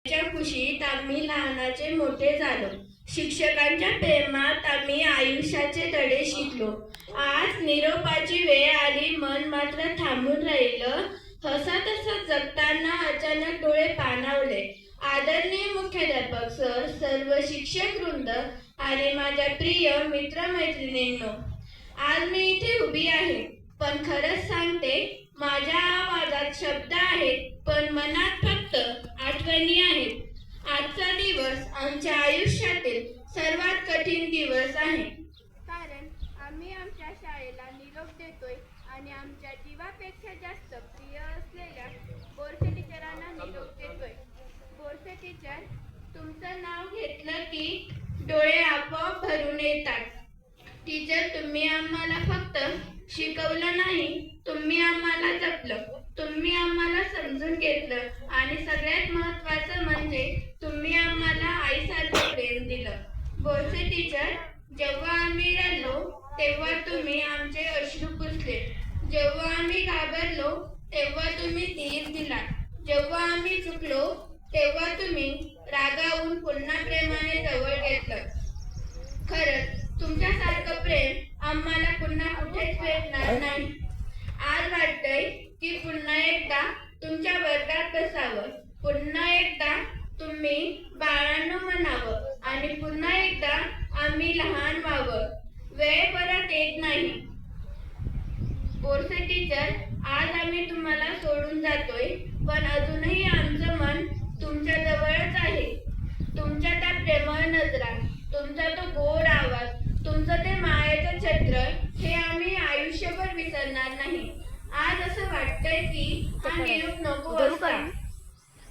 च्या खुशीत आम्ही लहानाचे मोठे झालो. शिक्षकांच्या प्रेमात आम्ही आयुष्याचे धडे शिकलो. आज निरोपाची वेळ आली, मन मात्र थांबून राहिलं. हसत हसत जगताना अचानक डोळे पाणावले. आदरणीय मुख्याध्यापक सर, सर्व शिक्षक वृंद आणि माझ्या प्रिय मित्रमैत्रिणींनो, आज मी इथे उभी आहे. पण खरंच सांगते, माझ्या आवाजात शब्द आहेत, पण मनात फक्त आठवणी आहेत. आजचा दिवस आमच्या आयुष्यातील सर्वात कठीण दिवस आहे. कारण आम्ही आमच्या शाळेला निरोप देतोय आणि आमच्या जीवापेक्षा जास्त प्रिय असलेल्या बोरसे टीचरांना निरोप देतोय. बोरसे टीचर, तुमचं नाव घेतलं की डोळे आपोआप भरून येतात. टीचर, तुम्ही आम्हाला फक्त शिकवलं नाही, तुम्ही आम्हाला जपलं, तुम्ही आम्हाला समजून घेतलं आणि सगळ्यात महत्त्वाचं म्हणजे तुम्ही आम्हाला आईसारखं प्रेम दिलं. बोरसे टीचर, जेव्हा आम्ही रडलो तेव्हा तुम्ही आमचे अश्रू पुसले. जेव्हा आम्ही घाबरलो तेव्हा तुम्ही धीर दिला. जेव्हा आम्ही चुकलो तेव्हा तुम्ही रागावून पुन्हा प्रेमाने जवळ घेतलं. खरंच तुमच्यासारखं प्रेम आम्हाला पुन्हा कुठेच भेटणार नाही. आज वाटतंय की पुन्हा एकदा तुमच्या वर्गात बसावं, पुन्हा एकदा तुम्ही बाळांनो म्हणावं आणि पुन्हा एकदा आम्ही लहान व्हावं. वेळ परत येत नाही. बोरसे टीचर, आज आम्ही तुम्हाला सोडून जातोय, पण अजूनही आमचं मन तुमच्या जवळच आहे. तुमच्या त्या प्रेमळ नजरा, तुमचा तो गोड आवाज, तुमचं ते मायेचं छत्र, हे आम्ही आयुष्यभर विसरणार नाही. आज असं वाटतंय की हा निरोप नको असता.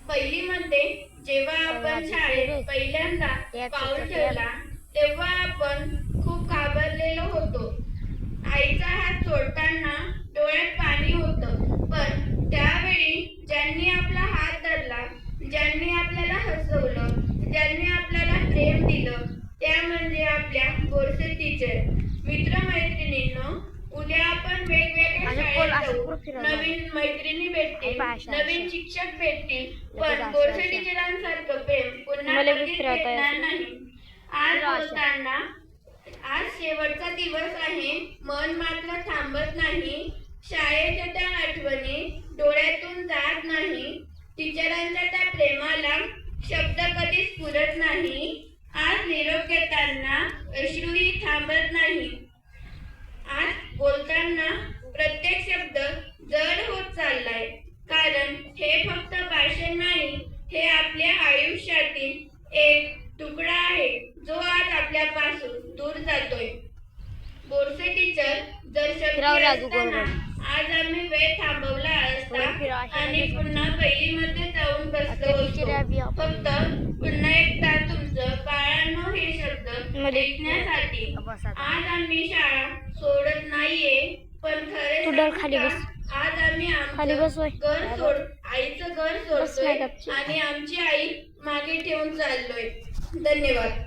पहिलीमध्ये जेव्हा आपण शाळेत पहिल्यांदा पाऊल ठेवला तेव्हा आपण खूप घाबरलेलो होतो. आईचा हात सोडताना डोळ्यात पाणी होतं, पण त्यावेळी ज्यांनी आपला हात धरला, ज्यांनी आपल्याला हसवलं, ज्यांनी आपल्याला प्रेम दिलं, त्या म्हणजे आपल्या बोरसे टीचर. मित्रमैत्रिणींनो, उद्या आपण वेगवेगळ्या शाळेत जाऊ. नवीन मैत्रिणी भेटतील, नवीन शिक्षक भेटतील, पण बोरसे टीचरांसारखं प्रेम पुन्हा कधीच भेटणार नाही. आज बोलताना, आज शेवटचा दिवस आहे, मन मात्र थांबत नाही. शाळेच्या त्या आठवणी डोळ्यातून जात नाही. टीचरांच्या त्या प्रेमाला शब्द कधीच पुरत नाही. आज निरोप घेताना अश्रूही थांबत नाही. आज बोलताना प्रत्येक शब्द जड होत चाललाय, कारण हे फक्त भाषण नाही, हे आपल्या आयुष्यातील एक तुकडा आहे जो आज आपल्यापासून दूर जातोय. बोरसे टीचर, जर शक्य असताना आज आम्ही वेळ थांबवला असता आणि पुन्हा पहिलीमध्ये जाऊन बसलो असतो, फक्त पुन्हा एकदा तुमचं बाळांनो हे शब्द ऐकण्यासाठी. आज आम्ही शाळा सोडत नाहीये, पण खरे आज आम्ही आमचं आईचं घर सोडतोय आणि आमची आई मागे ठेवून चाललोय. धन्यवाद.